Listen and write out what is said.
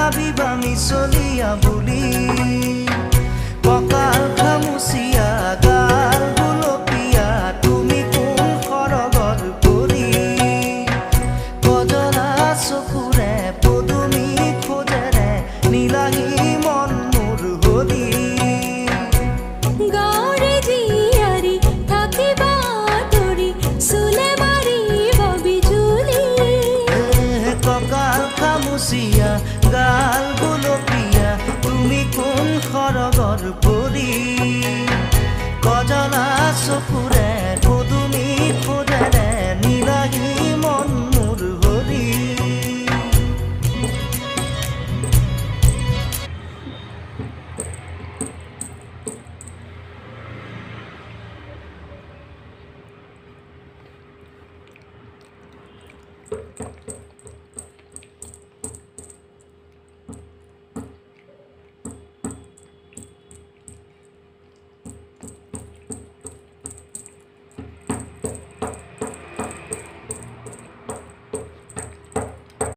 ভাবিবা মিছলিয়া বুলি কঁকাল খামুচিয়া গাল গুলপীয়া তুমি কোন সৰগৰ পৰি কজলা চকুৰে পদুমী খোজেৰে নীলাহী মন মোৰ হৰি গাঁৱৰে জীয়াৰী থাকিবা তৰি চুলে মাৰিব বিজুলী কঁকাল খামুচিয়া গাল গুলপীয়া তুমি কোন সৰগৰ পৰি কজলা চকুৰে পদুমী খোজেৰে নীলাহী মন মোৰ হৰি Thank you.